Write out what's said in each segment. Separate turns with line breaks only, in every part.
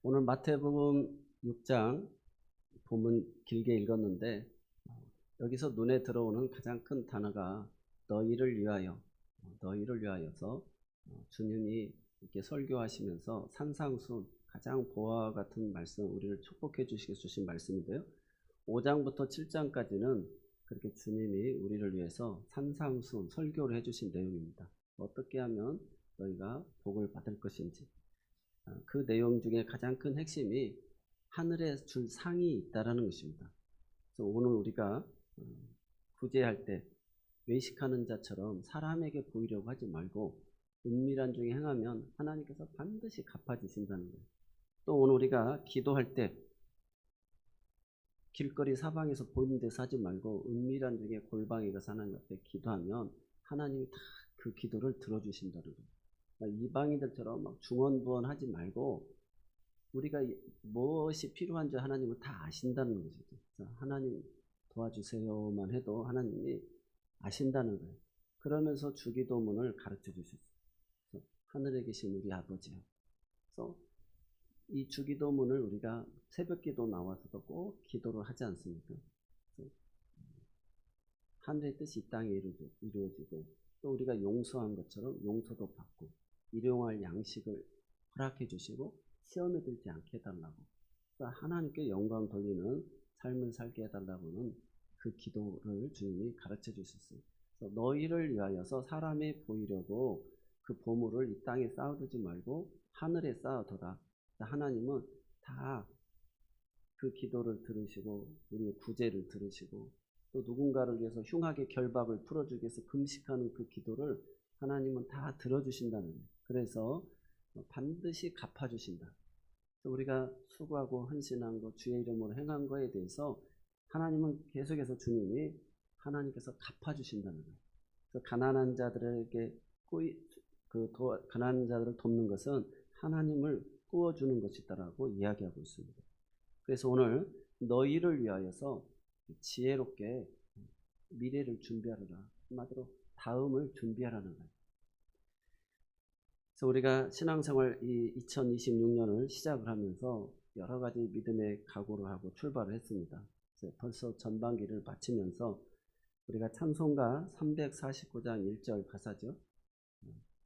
오늘 마태복음 6장 본문 길게 읽었는데 여기서 눈에 들어오는 가장 큰 단어가 너희를 위하여, 너희를 위하여서 주님이 이렇게 설교하시면서 산상수훈 가장 보화와 같은 말씀, 우리를 축복해 주신 말씀인데요. 5장부터 7장까지는 그렇게 주님이 우리를 위해서 산상수훈 설교를 해주신 내용입니다. 어떻게 하면 너희가 복을 받을 것인지, 그 내용 중에 가장 큰 핵심이 하늘에 줄 상이 있다라는 것입니다. 그래서 오늘 우리가 구제할 때 외식하는 자처럼 사람에게 보이려고 하지 말고 은밀한 중에 행하면 하나님께서 반드시 갚아주신다는 거예요. 또 오늘 우리가 기도할 때 길거리 사방에서 보이는 데서 하지 말고 은밀한 중에 골방에 가서 하나님 앞에 기도하면 하나님이 다 그 기도를 들어주신다는 거예요. 이방인들처럼 막 중언부언하지 말고 우리가 무엇이 필요한 줄 하나님은 다 아신다는 것이죠. 하나님 도와주세요만 해도 하나님이 아신다는 거예요. 그러면서 주기도문을 가르쳐 주셨어요. 하늘에 계신 우리 아버지요. 그래서 이 주기도문을 우리가 새벽기도 나와서도 꼭 기도를 하지 않습니까? 하늘의 뜻이 이 땅에 이루어지고 또 우리가 용서한 것처럼 용서도 받고 일용할 양식을 허락해 주시고 시험에 들지 않게 해달라고, 하나님께 영광 돌리는 삶을 살게 해달라고는 그 기도를 주님이 가르쳐 주셨어요. 그래서 너희를 위하여서 사람이 보이려고 그 보물을 이 땅에 쌓아두지 말고 하늘에 쌓아둬라. 하나님은 다 그 기도를 들으시고 우리의 구제를 들으시고 또 누군가를 위해서 흉하게 결박을 풀어주기 위해서 금식하는 그 기도를 하나님은 다 들어주신다는 거예요. 그래서 반드시 갚아주신다. 우리가 수고하고 헌신한 것, 주의 이름으로 행한 거에 대해서 하나님은 계속해서 주님이 하나님께서 갚아주신다는 거예요. 그래서 가난한 자들에게 가난한 자들을 돕는 것은 하나님을 꾸어주는 것이다라고 이야기하고 있습니다. 그래서 오늘 너희를 위하여서 지혜롭게 미래를 준비하라. 한마디로 다음을 준비하라는 거예요. 그래서 우리가 신앙생활 2026년을 시작을 하면서 여러 가지 믿음의 각오를 하고 출발을 했습니다. 벌써 전반기를 마치면서 우리가 찬송가 349장 1절 가사죠.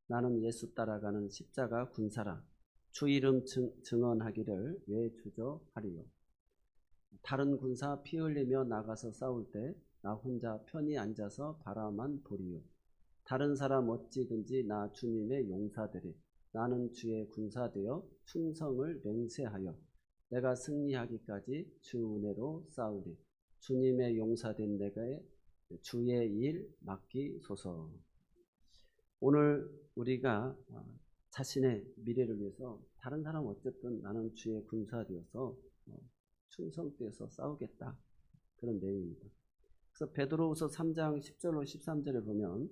나는 예수 따라가는 십자가 군사라 주 이름 증언하기를 왜 주저하리요. 다른 군사 피 흘리며 나가서 싸울 때 나 혼자 편히 앉아서 바라만 보리요. 다른 사람 어찌든지 나 주님의 용사되리. 나는 주의 군사 되어 충성을 맹세하여 내가 승리하기까지 주 은혜로 싸우리. 주님의 용사된 내게 주의 일 맡기소서. 오늘 우리가 자신의 미래를 위해서 다른 사람 어쨌든 나는 주의 군사 되어서 충성되어서 싸우겠다. 그런 내용입니다. 그래서 베드로후서 3장 10절로 13절에 보면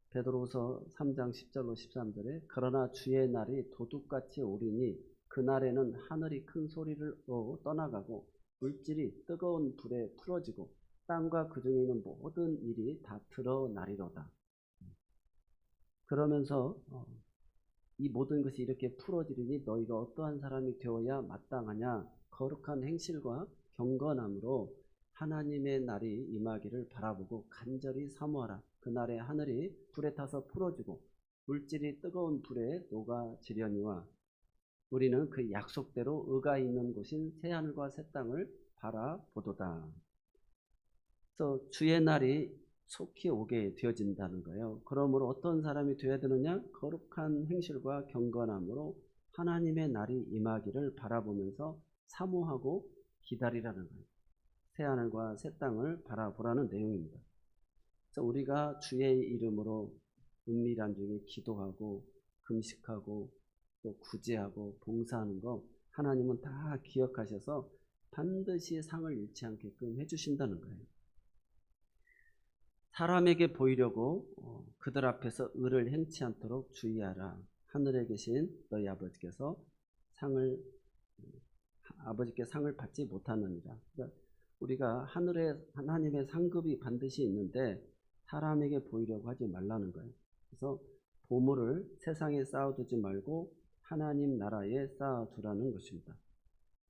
베드로후서 3장 10절로 13절에 그러나 주의 날이 도둑같이 오리니 그날에는 하늘이 큰 소리를 떠나가고 물질이 뜨거운 불에 풀어지고 땅과 그 중에 있는 모든 일이 다 드러나리로다. 그러면서 이 모든 것이 이렇게 풀어지리니 너희가 어떠한 사람이 되어야 마땅하냐. 거룩한 행실과 경건함으로 하나님의 날이 임하기를 바라보고 간절히 사모하라. 그날에 하늘이 불에 타서 풀어지고 물질이 뜨거운 불에 녹아지려니와 우리는 그 약속대로 의가 있는 곳인 새하늘과 새 땅을 바라보도다. 그래서 주의 날이 속히 오게 되어진다는 거예요. 그러므로 어떤 사람이 되어야 되느냐? 거룩한 행실과 경건함으로 하나님의 날이 임하기를 바라보면서 사모하고 기다리라는 거예요. 새하늘과 새 땅을 바라보라는 내용입니다. 그래서 우리가 주의 이름으로 은밀한 중에 기도하고 금식하고 또 구제하고 봉사하는 거 하나님은 다 기억하셔서 반드시 상을 잃지 않게끔 해주신다는 거예요. 사람에게 보이려고 그들 앞에서 의를 행치 않도록 주의하라. 하늘에 계신 너희 아버지께서 아버지께 상을 받지 못하느니라. 그러니까 우리가 하늘에 하나님의 상급이 반드시 있는데 사람에게 보이려고 하지 말라는 거예요. 그래서 보물을 세상에 쌓아두지 말고 하나님 나라에 쌓아두라는 것입니다.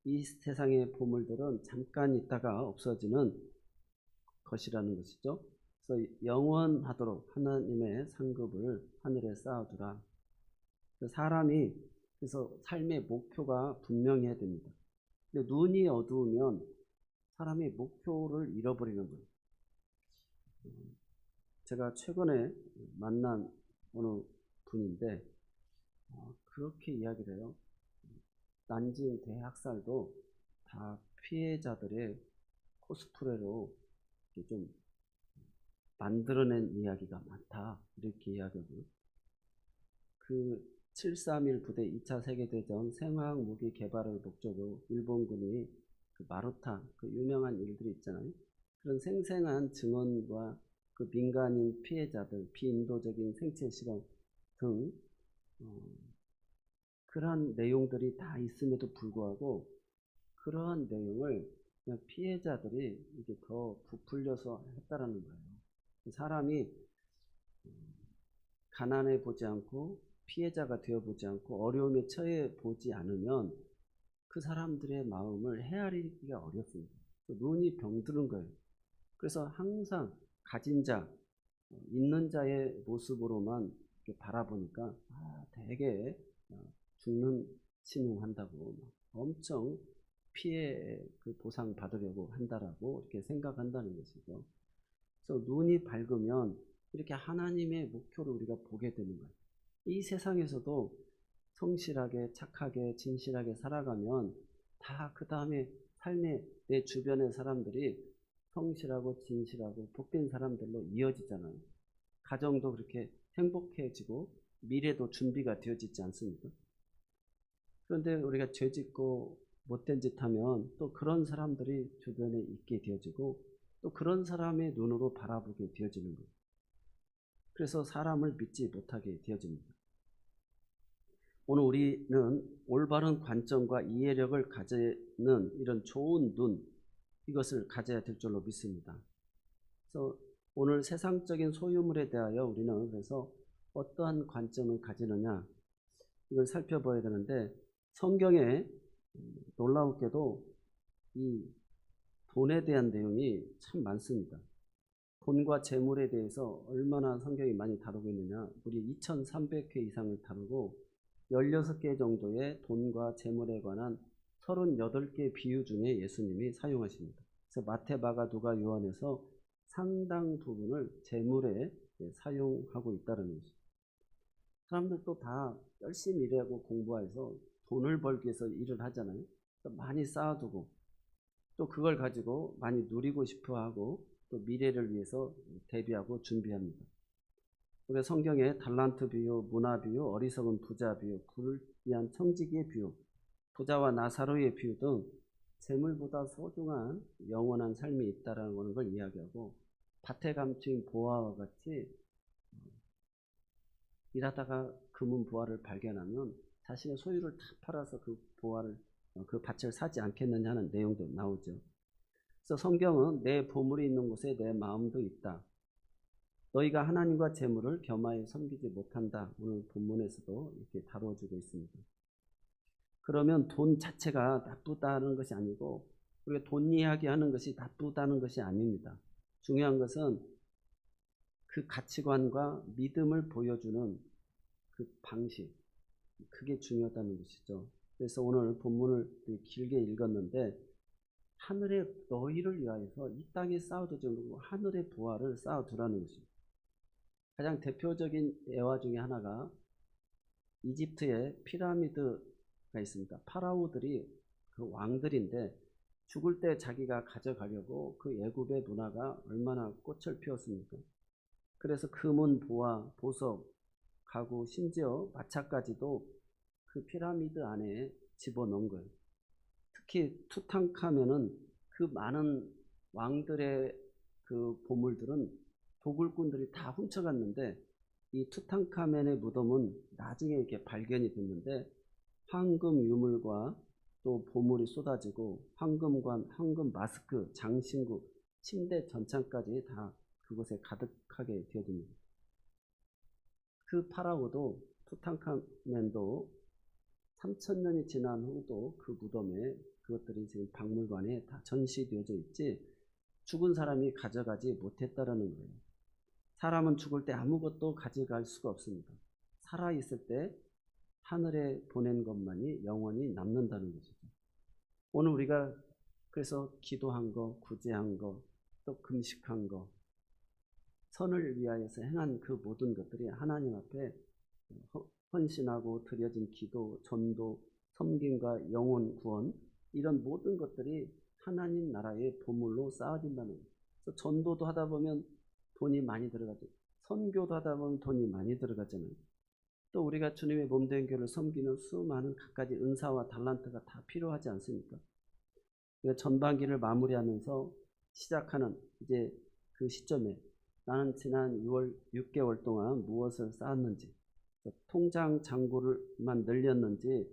이 세상의 보물들은 잠깐 있다가 없어지는 것이라는 것이죠. 그래서 영원하도록 하나님의 상급을 하늘에 쌓아두라. 사람이 그래서 삶의 목표가 분명해야 됩니다. 근데 눈이 어두우면 사람이 목표를 잃어버리는 거예요. 제가 최근에 만난 어느 분인데 그렇게 이야기를 해요. 난징 대학살도 다 피해자들의 코스프레로 좀 만들어낸 이야기가 많다, 이렇게 이야기하고요. 그 731 부대 2차 세계대전 생화학 무기 개발을 목적으로 일본군이 그 마루타, 그 유명한 일들이 있잖아요. 그런 생생한 증언과 그 민간인 피해자들, 비인도적인 생체 실험 등 그러한 내용들이 다 있음에도 불구하고 그러한 내용을 그냥 피해자들이 이게 더 부풀려서 했다라는 거예요. 사람이 가난해 보지 않고 피해자가 되어 보지 않고 어려움에 처해 보지 않으면 그 사람들의 마음을 헤아리기가 어렵습니다. 눈이 병드는 거예요. 그래서 항상 가진 자, 있는 자의 모습으로만 이렇게 바라보니까 되게 죽는 신용한다고 엄청 피해 그 보상 받으려고 한다라고 이렇게 생각한다는 것이죠. 그래서 눈이 밝으면 이렇게 하나님의 목표를 우리가 보게 되는 거예요. 이 세상에서도 성실하게 착하게 진실하게 살아가면 다 그 다음에 삶의 내 주변의 사람들이 성실하고 진실하고 복된 사람들로 이어지잖아요. 가정도 그렇게 행복해지고 미래도 준비가 되어지지 않습니까? 그런데 우리가 죄짓고 못된 짓 하면 또 그런 사람들이 주변에 있게 되어지고 또 그런 사람의 눈으로 바라보게 되어지는 거예요. 그래서 사람을 믿지 못하게 되어집니다. 오늘 우리는 올바른 관점과 이해력을 가지는 이런 좋은 눈, 이것을 가져야 될 줄로 믿습니다. 그래서 오늘 세상적인 소유물에 대하여 우리는 그래서 어떠한 관점을 가지느냐, 이걸 살펴봐야 되는데, 성경에 놀라웠게도 이 돈에 대한 내용이 참 많습니다. 돈과 재물에 대해서 얼마나 성경이 많이 다루고 있느냐, 우리 2300회 이상을 다루고 16개 정도의 돈과 재물에 관한 38개 비유 중에 예수님이 사용하십니다. 그래서 마태, 마가, 누가, 요한에서 상당 부분을 재물에 사용하고 있다는 것이죠. 사람들도 다 열심히 일하고 공부해서 돈을 벌기 위해서 일을 하잖아요. 많이 쌓아두고 또 그걸 가지고 많이 누리고 싶어 하고 또 미래를 위해서 대비하고 준비합니다. 우리가 성경에 달란트 비유, 문화 비유, 어리석은 부자 비유, 불의한 청지기의 비유, 부자와 나사로의 비유 등 재물보다 소중한 영원한 삶이 있다는 걸 이야기하고, 밭에 감추인 보화와 같이 일하다가 금은 보화를 발견하면 자신의 소유를 다 팔아서 그 보화를 그 밭을 사지 않겠느냐 하는 내용도 나오죠. 그래서 성경은 내 보물이 있는 곳에 내 마음도 있다. 너희가 하나님과 재물을 겸하여 섬기지 못한다. 오늘 본문에서도 이렇게 다뤄주고 있습니다. 그러면 돈 자체가 나쁘다는 것이 아니고 우리가 돈 이야기하는 것이 나쁘다는 것이 아닙니다. 중요한 것은 그 가치관과 믿음을 보여주는 그 방식, 그게 중요하다는 것이죠. 그래서 오늘 본문을 길게 읽었는데, 하늘의 너희를 위하여서 이 땅에 쌓아두지 말고 하늘의 보화를 쌓아두라는 것입니다. 가장 대표적인 예화 중에 하나가 이집트에 피라미드가 있습니다. 파라오들이 그 왕들인데 죽을 때 자기가 가져가려고 그 애굽의 문화가 얼마나 꽃을 피웠습니까? 그래서 금은 보화, 보석, 가구, 심지어 마차까지도 그 피라미드 안에 집어넣은 거예요. 특히 투탕카멘은 그 많은 왕들의 그 보물들은 도굴꾼들이 다 훔쳐갔는데, 이 투탕카멘의 무덤은 나중에 이렇게 발견이 됐는데 황금 유물과 또 보물이 쏟아지고 황금관, 황금 마스크, 장신구, 침대 전창까지 다 그곳에 가득하게 되어집니다. 그 파라오도 투탕카멘도 3,000년이 지난 후도 그 무덤에 그것들이 지금 박물관에 다 전시되어져 있지 죽은 사람이 가져가지 못했다라는 거예요. 사람은 죽을 때 아무것도 가져갈 수가 없습니다. 살아있을 때 하늘에 보낸 것만이 영원히 남는다는 것이죠. 오늘 우리가 그래서 기도한 거, 구제한 거, 또 금식한 거, 선을 위하여서 행한 그 모든 것들이 하나님 앞에 헌신하고 드려진 기도, 전도, 섬김과 영혼 구원, 이런 모든 것들이 하나님 나라의 보물로 쌓아진다는 거예요. 그래서 전도도 하다 보면 돈이 많이 들어가죠. 선교도 하다 보면 돈이 많이 들어가잖아요. 또 우리가 주님의 몸된 교회를 섬기는 수많은 갖가지 은사와 달란트가 다 필요하지 않습니까? 전반기를 마무리하면서 시작하는 이제 그 시점에 나는 지난 6개월 동안 무엇을 쌓았는지, 통장 잔고를만 늘렸는지,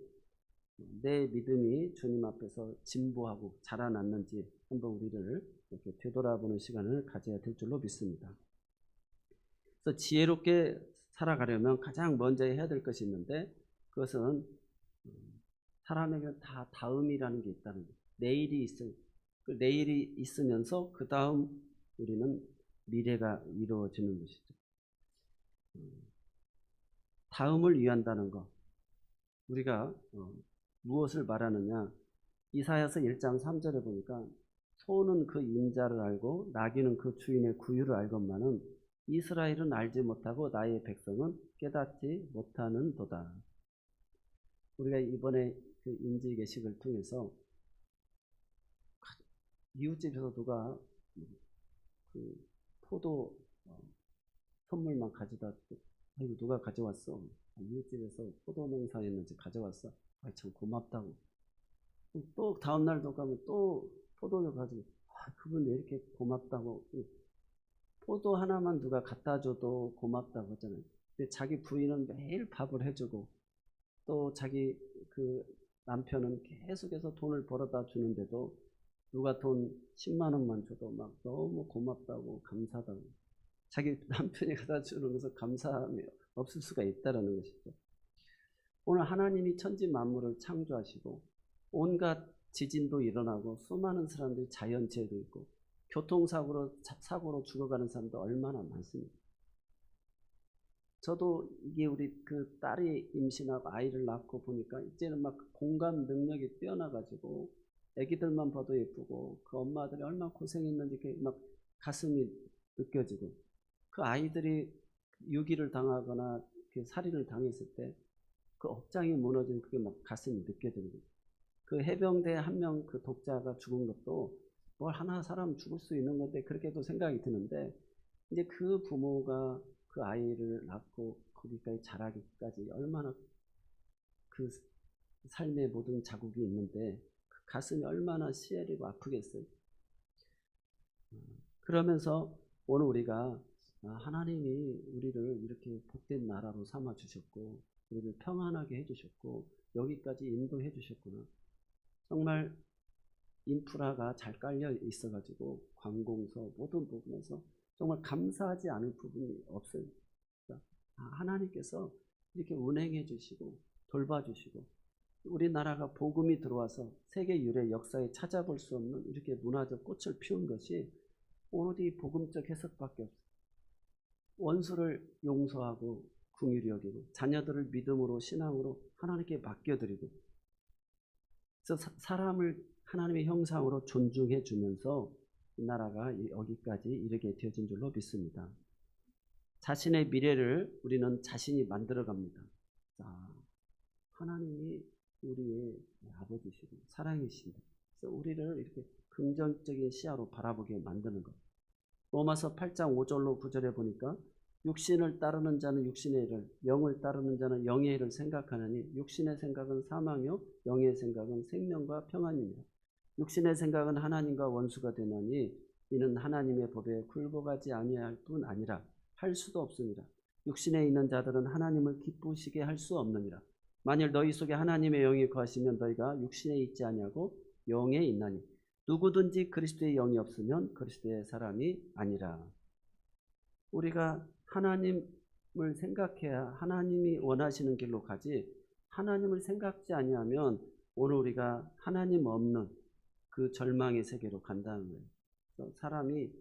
내 믿음이 주님 앞에서 진보하고 자라났는지 한번 우리를 이렇게 되돌아보는 시간을 가져야 될 줄로 믿습니다. 그래서 지혜롭게 살아가려면 가장 먼저 해야 될 것이 있는데, 그것은 사람에게는 다 다음이라는 게 있다는 거예요. 내일이 있으면서 그 다음 우리는 미래가 이루어지는 것이죠. 다음을 위한다는 거. 우리가 무엇을 말하느냐. 이사야서 1장 3절에 보니까 소는 그 인자를 알고 나귀는 그 주인의 구유를 알건만은 이스라엘은 알지 못하고 나의 백성은 깨닫지 못하는 도다. 우리가 이번에 그 인지계식을 통해서 이웃집에서 누가 그 포도 선물만 가져다, 이거 누가 가져왔어? 이웃집에서 포도 농사했는지 가져왔어. 참 고맙다고. 또 다음날도 가면 또 포도를 가지고, 그분 왜 이렇게 고맙다고. 포도 하나만 누가 갖다 줘도 고맙다고 하잖아요. 근데 자기 부인은 매일 밥을 해주고, 또 자기 그 남편은 계속해서 돈을 벌어다 주는데도 누가 돈 10만 원만 줘도 막 너무 고맙다고 감사하다고. 자기 남편이 갖다 주는 것은 감사함이 없을 수가 있다는 것이죠. 오늘 하나님이 천지 만물을 창조하시고 온갖 지진도 일어나고 수많은 사람들이 자연재해도 있고 교통사고로 죽어가는 사람도 얼마나 많습니다. 저도 이게 우리 그 딸이 임신하고 아이를 낳고 보니까 이제는 막 공감 능력이 뛰어나가지고 애기들만 봐도 예쁘고 그 엄마들이 얼마나 고생했는지 이렇게 막 가슴이 느껴지고, 그 아이들이 유기를 당하거나 살인을 당했을 때 그 억장이 무너지는 그게 막 가슴이 느껴지는 거예요. 그 해병대 한 명 그 독자가 죽은 것도 뭘 하나 사람 죽을 수 있는 건데 그렇게도 생각이 드는데, 이제 그 부모가 그 아이를 낳고 거기까지 자라기까지 얼마나 그 삶의 모든 자국이 있는데 그 가슴이 얼마나 시애리고 아프겠어요. 그러면서 오늘 우리가 하나님이 우리를 이렇게 복된 나라로 삼아 주셨고 우리를 평안하게 해주셨고 여기까지 인도해 주셨구나. 정말 인프라가 잘 깔려 있어가지고 관공서 모든 부분에서 정말 감사하지 않을 부분이 없어요. 그러니까 하나님께서 이렇게 운행해 주시고 돌봐주시고 우리나라가 복음이 들어와서 세계 유래 역사에 찾아볼 수 없는 이렇게 문화적 꽃을 피운 것이 오로지 복음적 해석밖에 없어요. 원수를 용서하고 긍휼히 여기고 자녀들을 믿음으로 신앙으로 하나님께 맡겨드리고, 그래서 사람을 하나님의 형상으로 존중해 주면서 이 나라가 여기까지 이르게 되어진 줄로 믿습니다. 자신의 미래를 우리는 자신이 만들어 갑니다. 하나님이 우리의 아버지시고 사랑이십니다. 그래서 우리를 이렇게 긍정적인 시야로 바라보게 만드는 것. 로마서 8장 5절로 9절에 보니까 육신을 따르는 자는 육신의 일을, 영을 따르는 자는 영의 일을 생각하느니 육신의 생각은 사망이요 영의 생각은 생명과 평안입니다. 육신의 생각은 하나님과 원수가 되나니 이는 하나님의 법에 굴복하지 아니할 뿐 아니라 할 수도 없습니다. 육신에 있는 자들은 하나님을 기쁘시게 할 수 없느니라. 만일 너희 속에 하나님의 영이 거하시면 너희가 육신에 있지 아니하고 영에 있나니 누구든지 그리스도의 영이 없으면 그리스도의 사람이 아니라. 우리가 하나님을 생각해야 하나님이 원하시는 길로 가지, 하나님을 생각지 아니하면 오늘 우리가 하나님 없는 그 절망의 세계로 간다는 거예요. 그래서 사람이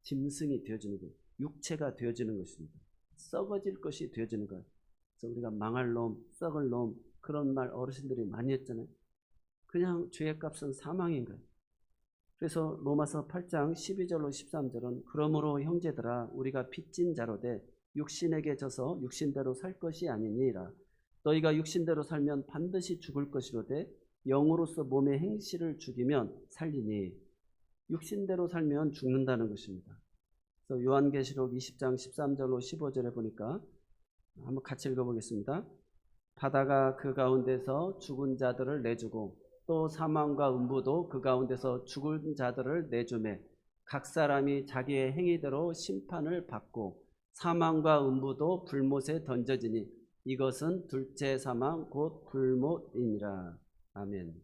짐승이 되어지는 거예요. 육체가 되어지는 것입니다. 썩어질 것이 되어지는 거예요. 그래서 우리가 망할 놈, 썩을 놈 그런 말 어르신들이 많이 했잖아요. 그냥 죄의 값은 사망인 거예요. 그래서 로마서 8장 12절로 13절은 그러므로 형제들아 우리가 빚진 자로 돼 육신에게 져서 육신대로 살 것이 아니니라. 너희가 육신대로 살면 반드시 죽을 것이로되 영으로서 몸의 행실을 죽이면 살리니. 육신대로 살면 죽는다는 것입니다. 그래서 요한계시록 20장 13절로 15절에 보니까 한번 같이 읽어보겠습니다. 바다가 그 가운데서 죽은 자들을 내주고 또 사망과 음부도 그 가운데서 죽은 자들을 내주매 각 사람이 자기의 행위대로 심판을 받고 사망과 음부도 불못에 던져지니 이것은 둘째 사망 곧 불못이니라. 아멘.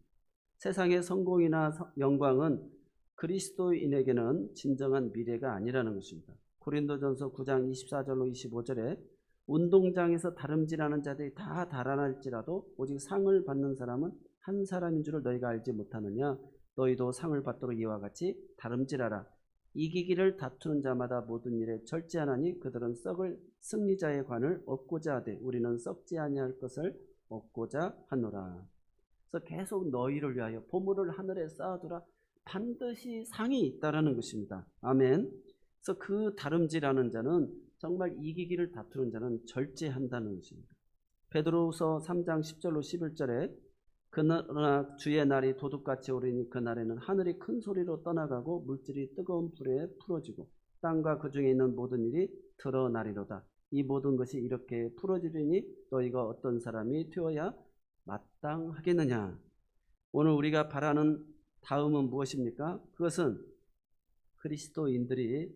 세상의 성공이나 영광은 그리스도인에게는 진정한 미래가 아니라는 것입니다. 고린도전서 9장 24절로 25절에 운동장에서 다름질하는 자들이 다 달아날지라도 오직 상을 받는 사람은 한 사람인 줄을 너희가 알지 못하느냐. 너희도 상을 받도록 이와 같이 다름질하라. 이기기를 다투는 자마다 모든 일에 절제하나니 그들은 썩을 승리자의 관을 얻고자 하되 우리는 썩지 아니할 것을 얻고자 하노라. 그래서 계속 너희를 위하여 보물을 하늘에 쌓아두라. 반드시 상이 있다라는 것입니다. 아멘. 그래서 그 다름질하는 자는 정말 이기기를 다투는 자는 절제한다는 것입니다. 베드로후서 3장 10절로 11절에 그러나 주의 날이 도둑같이 오리니 그날에는 하늘이 큰 소리로 떠나가고 물질이 뜨거운 불에 풀어지고 땅과 그 중에 있는 모든 일이 드러나리로다. 이 모든 것이 이렇게 풀어지리니 너희가 어떤 사람이 되어야 마땅하겠느냐. 오늘 우리가 바라는 다음은 무엇입니까? 그것은 그리스도인들이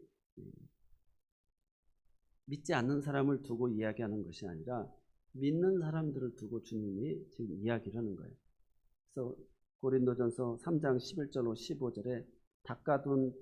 믿지 않는 사람을 두고 이야기하는 것이 아니라 믿는 사람들을 두고 주님이 지금 이야기를 하는 거예요. 그래서 고린도전서 3장 11절로 15절에 닦아둔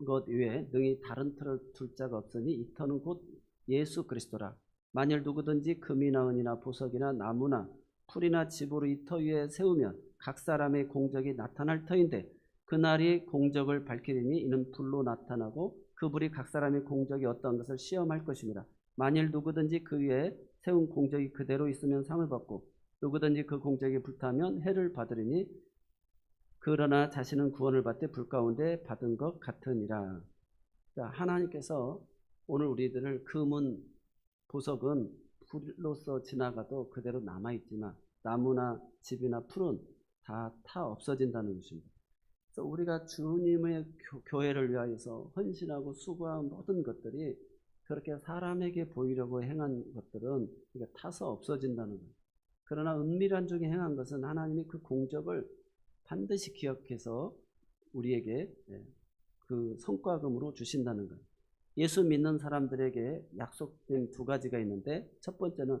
것 외에 능히 다른 터를 둘 자가 없으니 이 터는 곧 예수 그리스도라. 만일 누구든지 금이나 은이나 보석이나 나무나 풀이나 집으로 이 터 위에 세우면 각 사람의 공적이 나타날 터인데 그날이 공적을 밝히리니 이는 불로 나타나고 그 불이 각 사람의 공적이 어떤 것을 시험할 것입니다. 만일 누구든지 그 위에 세운 공적이 그대로 있으면 상을 받고 누구든지 그 공적이 불타면 해를 받으리니 그러나 자신은 구원을 받되 불 가운데 받은 것 같으니라. 그러니까 하나님께서 오늘 우리들을 금은 보석은 불로서 지나가도 그대로 남아있지만 나무나 집이나 풀은 다 없어진다는 것입니다. 그래서 우리가 주님의 교회를 위하여서 헌신하고 수고한 모든 것들이 그렇게 사람에게 보이려고 행한 것들은 타서 없어진다는 거예요. 그러나 은밀한 중에 행한 것은 하나님이 그 공적을 반드시 기억해서 우리에게 그 성과금으로 주신다는 거예요. 예수 믿는 사람들에게 약속된 두 가지가 있는데 첫 번째는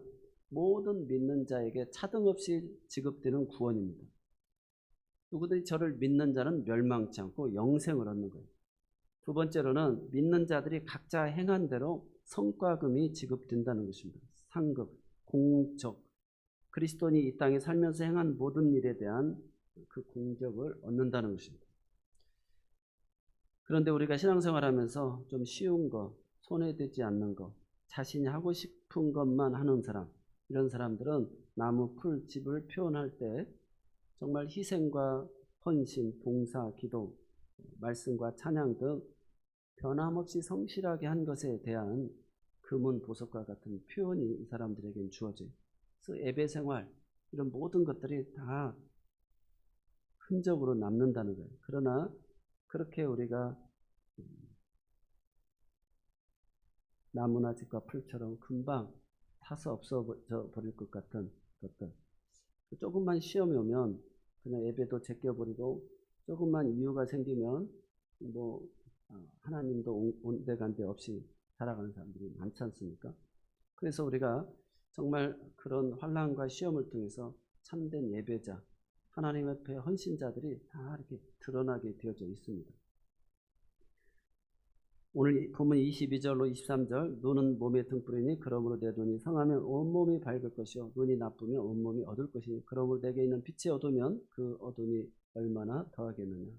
모든 믿는 자에게 차등 없이 지급되는 구원입니다. 누구든지 저를 믿는 자는 멸망치 않고 영생을 얻는 거예요. 두 번째로는 믿는 자들이 각자 행한 대로 성과금이 지급된다는 것입니다. 상급, 공적, 그리스도인이 이 땅에 살면서 행한 모든 일에 대한 그 공적을 얻는다는 것입니다. 그런데 우리가 신앙생활하면서 좀 쉬운 거, 손에 되지 않는 거, 자신이 하고 싶은 것만 하는 사람, 이런 사람들은 나무, 풀, 집을 표현할 때 정말 희생과 헌신, 봉사, 기도, 말씀과 찬양 등 변함없이 성실하게 한 것에 대한 금은 보석과 같은 표현이 이 사람들에게는 주어져요. 그래서 예배 생활, 이런 모든 것들이 다 흔적으로 남는다는 거예요. 그러나 그렇게 우리가 나무나 집과 풀처럼 금방 타서 없어져 버릴 것 같은 것들, 조금만 시험이 오면 그냥 예배도 제껴버리고 조금만 이유가 생기면 뭐 하나님도 온데간데 없이 살아가는 사람들이 많지 않습니까? 그래서 우리가 정말 그런 환난과 시험을 통해서 참된 예배자, 하나님 앞에 헌신자들이 다 이렇게 드러나게 되어져 있습니다. 오늘 본문 22절로 23절 눈은 몸의 등불이니 그러므로 내 눈이 성하면 온몸이 밝을 것이요 눈이 나쁘면 온몸이 어두울 것이니 그러므로 내게 있는 빛이 어두우면 그 어둠이 얼마나 더하겠느냐.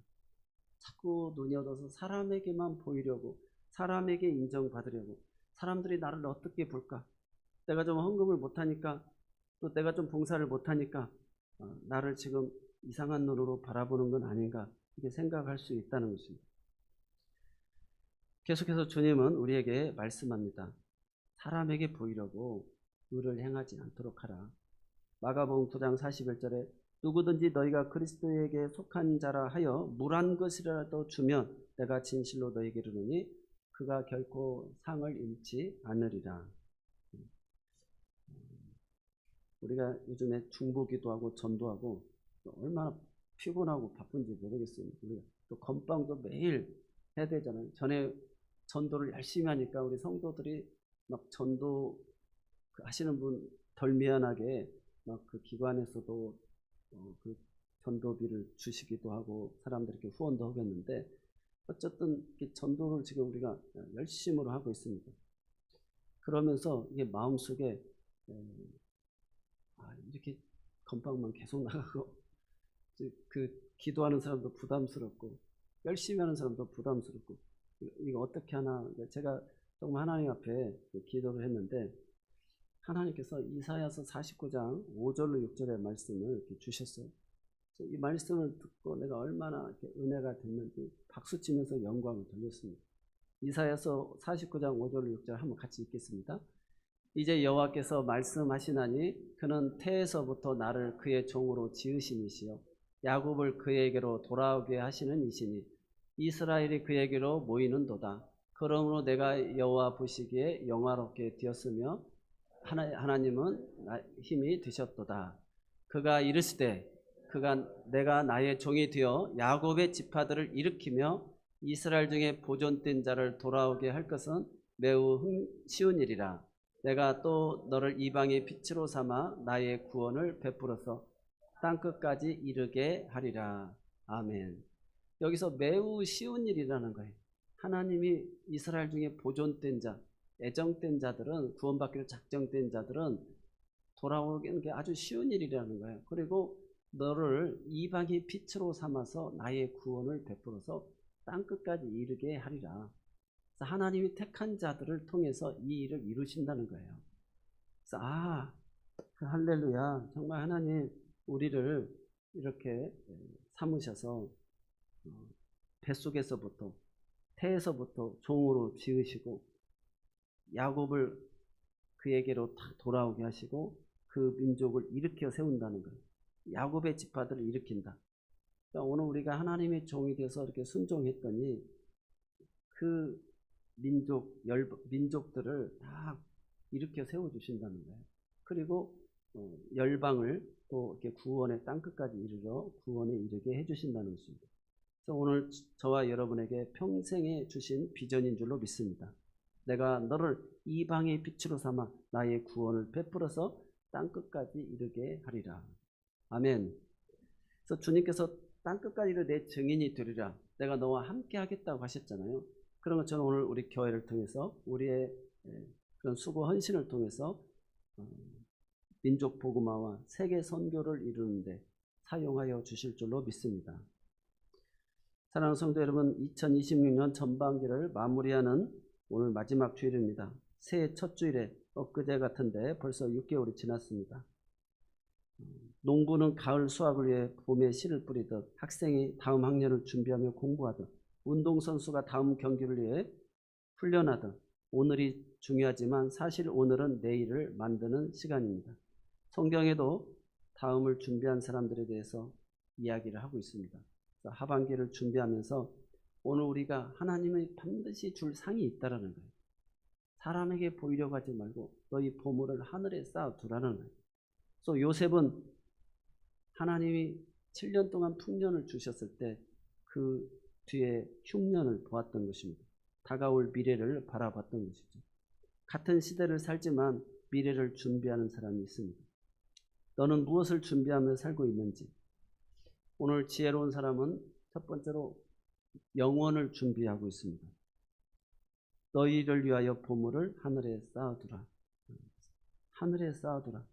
자꾸 눈이 어두워서 사람에게만 보이려고 사람에게 인정받으려고 사람들이 나를 어떻게 볼까 내가 좀 헌금을 못하니까 또 내가 좀 봉사를 못하니까 나를 지금 이상한 눈으로 바라보는 건 아닌가 이렇게 생각할 수 있다는 것입니다. 계속해서 주님은 우리에게 말씀합니다. 사람에게 보이려고 의를 행하지 않도록 하라. 마가복음 9장 41절에 누구든지 너희가 그리스도에게 속한 자라 하여 물한 것이라도 주면 내가 진실로 너희에게 이르노니 그가 결코 상을 잃지 않으리라. 우리가 요즘에 중보기도 하고 전도하고 얼마나 피곤하고 바쁜지 모르겠어요. 우리가 또 건빵도 매일 해야 되잖아요. 전에 전도를 열심히 하니까 우리 성도들이 막 전도 하시는 분 덜 미안하게 막 그 기관에서도 그 전도비를 주시기도 하고 사람들에게 후원도 하겠는데 어쨌든 전도를 지금 우리가 열심으로 하고 있습니다. 그러면서 이게 마음속에 이렇게 건빵만 계속 나가고 그 기도하는 사람도 부담스럽고 열심히 하는 사람도 부담스럽고 이거 어떻게 하나 제가 정말 하나님 앞에 기도를 했는데 하나님께서 이사야서 49장 5절로 6절의 말씀을 이렇게 주셨어요. 이 말씀을 듣고 내가 얼마나 이렇게 은혜가 됐는지 박수치면서 영광을 돌렸습니다. 이사야서 49장 5절로 6절 한번 같이 읽겠습니다. 이제 여호와께서 말씀하시나니 그는 태에서부터 나를 그의 종으로 지으신 이시요 야곱을 그에게로 돌아오게 하시는 이시니 이스라엘이 그에게로 모이는도다. 그러므로 내가 여호와 보시기에 영화롭게 되었으며 하나님은 힘이 되셨도다. 그가 이르시되 내가 나의 종이 되어 야곱의 지파들을 일으키며 이스라엘 중에 보존된 자를 돌아오게 할 것은 매우 쉬운 일이라. 내가 또 너를 이방의 빛으로 삼아 나의 구원을 베풀어서 땅끝까지 이르게 하리라. 아멘. 여기서 매우 쉬운 일이라는 거예요. 하나님이 이스라엘 중에 보존된 자, 애정된 자들은 구원받기로 작정된 자들은 돌아오는 게 아주 쉬운 일이라는 거예요. 그리고 너를 이방의 빛으로 삼아서 나의 구원을 베풀어서 땅끝까지 이르게 하리라. 그래서 하나님이 택한 자들을 통해서 이 일을 이루신다는 거예요. 그래서 할렐루야. 정말 하나님 우리를 이렇게 삼으셔서 뱃속에서부터 태에서부터 종으로 지으시고 야곱을 그에게로 다 돌아오게 하시고 그 민족을 일으켜 세운다는 거예요. 야곱의 지파들을 일으킨다. 그러니까 오늘 우리가 하나님의 종이 돼서 이렇게 순종했더니 그 민족들을 다 일으켜 세워주신다는 거예요. 그리고 열방을 또 이렇게 구원의 땅끝까지 이르러 구원에 이르게 해주신다는 것입니다. 그래서 오늘 저와 여러분에게 평생에 주신 비전인 줄로 믿습니다. 내가 너를 이방의 빛으로 삼아 나의 구원을 베풀어서 땅끝까지 이르게 하리라. 아멘. 그래서 주님께서 땅끝까지 이르러 내 증인이 되리라. 내가 너와 함께 하겠다고 하셨잖아요. 그런 것처럼 오늘 우리 교회를 통해서 우리의 그런 수고 헌신을 통해서 민족 복음화와 세계 선교를 이루는데 사용하여 주실 줄로 믿습니다. 사랑하는 성도 여러분, 2026년 전반기를 마무리하는 오늘 마지막 주일입니다. 새해 첫 주일에 엊그제 같은데 벌써 6개월이 지났습니다. 농부는 가을 수확을 위해 봄에 씨를 뿌리듯 학생이 다음 학년을 준비하며 공부하듯 운동선수가 다음 경기를 위해 훈련하듯 오늘이 중요하지만 사실 오늘은 내일을 만드는 시간입니다. 성경에도 다음을 준비한 사람들에 대해서 이야기를 하고 있습니다. 하반기를 준비하면서 오늘 우리가 하나님의 반드시 줄 상이 있다라는 거예요. 사람에게 보이려고 하지 말고 너희 보물을 하늘에 쌓아두라는 거예요. 그래서 요셉은 하나님이 7년 동안 풍년을 주셨을 때 그 뒤에 흉년을 보았던 것입니다. 다가올 미래를 바라봤던 것이죠. 같은 시대를 살지만 미래를 준비하는 사람이 있습니다. 너는 무엇을 준비하며 살고 있는지. 오늘 지혜로운 사람은 첫 번째로 영혼을 준비하고 있습니다. 너희를 위하여 보물을 하늘에 쌓아두라. 하늘에 쌓아두라.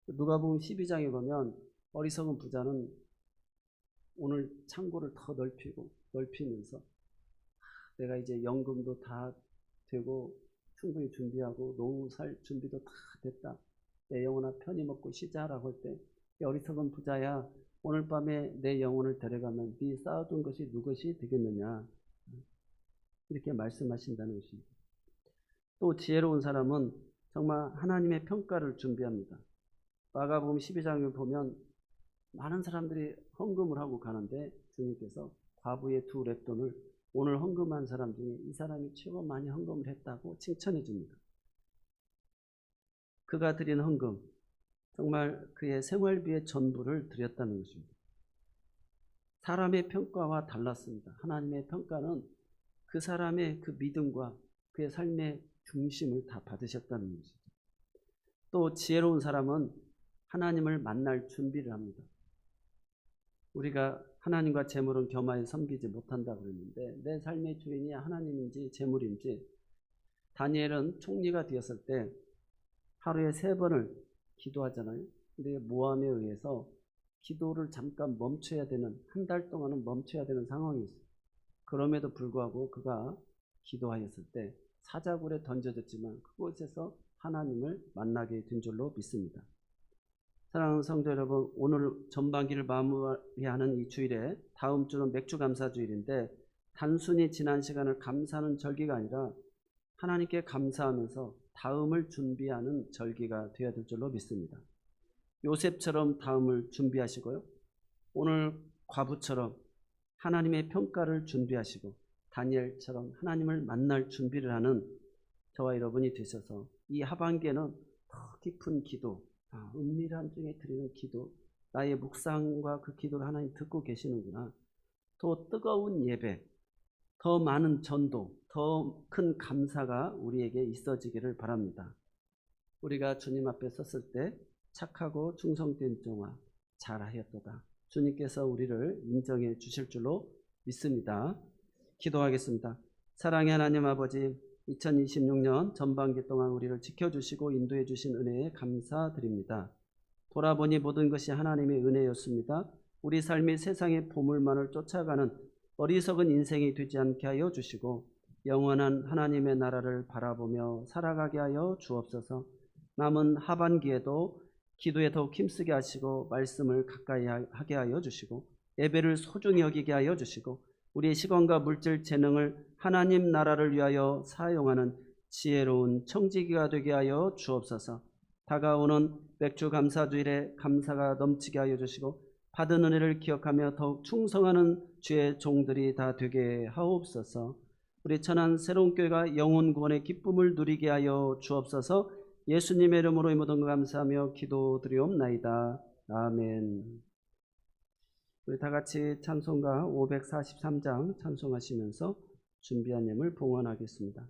누가복음 12장에 보면 어리석은 부자는 오늘 창고를 더 넓히면서 내가 이제 연금도 다 되고 충분히 준비하고 노후 살 준비도 다 됐다. 내 영혼아 편히 먹고 쉬자라고 할 때 어리석은 부자야, 오늘 밤에 내 영혼을 데려가면 네 쌓아둔 것이 누구시 되겠느냐, 이렇게 말씀하신다는 것입니다. 또 지혜로운 사람은 정말 하나님의 평가를 준비합니다. 마가복음 12장을 보면 많은 사람들이 헌금을 하고 가는데 주님께서 과부의 2렙돈을 오늘 헌금한 사람 중에 이 사람이 최고 많이 헌금을 했다고 칭찬해 줍니다. 그가 드린 헌금, 정말 그의 생활비의 전부를 드렸다는 것입니다. 사람의 평가와 달랐습니다. 하나님의 평가는 그 사람의 그 믿음과 그의 삶의 중심을 다 받으셨다는 것이죠. 또 지혜로운 사람은 하나님을 만날 준비를 합니다. 우리가 하나님과 재물은 겸하여 섬기지 못한다고 그랬는데 내 삶의 주인이 하나님인지 재물인지, 다니엘은 총리가 되었을 때 하루에 3번을 기도하잖아요. 근데 모함에 의해서 기도를 잠깐 멈춰야 되는, 한 달 동안은 멈춰야 되는 상황이 있어요. 그럼에도 불구하고 그가 기도하였을 때 사자굴에 던져졌지만 그곳에서 하나님을 만나게 된 줄로 믿습니다. 사랑하는 성도 여러분, 오늘 전반기를 마무리하는 이 주일에 다음 주는 맥주감사주일인데 단순히 지난 시간을 감사하는 절기가 아니라 하나님께 감사하면서 다음을 준비하는 절기가 되어야 될 줄로 믿습니다. 요셉처럼 다음을 준비하시고요, 오늘 과부처럼 하나님의 평가를 준비하시고 다니엘처럼 하나님을 만날 준비를 하는 저와 여러분이 되셔서 이 하반기에는 더 깊은 기도, 은밀한 중에 드리는 기도, 나의 묵상과 그 기도를 하나님 듣고 계시는구나, 더 뜨거운 예배, 더 많은 전도, 더 큰 감사가 우리에게 있어지기를 바랍니다. 우리가 주님 앞에 섰을 때 착하고 충성된 종아 잘하였도다, 주님께서 우리를 인정해 주실 줄로 믿습니다. 기도하겠습니다. 사랑의 하나님 아버지, 2026년 전반기 동안 우리를 지켜주시고 인도해 주신 은혜에 감사드립니다. 돌아보니 모든 것이 하나님의 은혜였습니다. 우리 삶이 세상의 보물만을 쫓아가는 어리석은 인생이 되지 않게 하여 주시고 영원한 하나님의 나라를 바라보며 살아가게 하여 주옵소서. 남은 하반기에도 기도에 더욱 힘쓰게 하시고 말씀을 가까이 하게 하여 주시고 예배를 소중히 여기게 하여 주시고 우리의 시간과 물질 재능을 하나님 나라를 위하여 사용하는 지혜로운 청지기가 되게 하여 주옵소서. 다가오는 맥주 감사주일에 감사가 넘치게 하여 주시고 받은 은혜를 기억하며 더욱 충성하는 주의 종들이 다 되게 하옵소서. 우리 천안 새로운 교회가 영혼 구원의 기쁨을 누리게 하여 주옵소서. 예수님의 이름으로 이 모든 것 감사하며 기도드리옵나이다. 아멘. 우리 다 같이 찬송가 543장 찬송하시면서 준비한 예물 봉헌하겠습니다.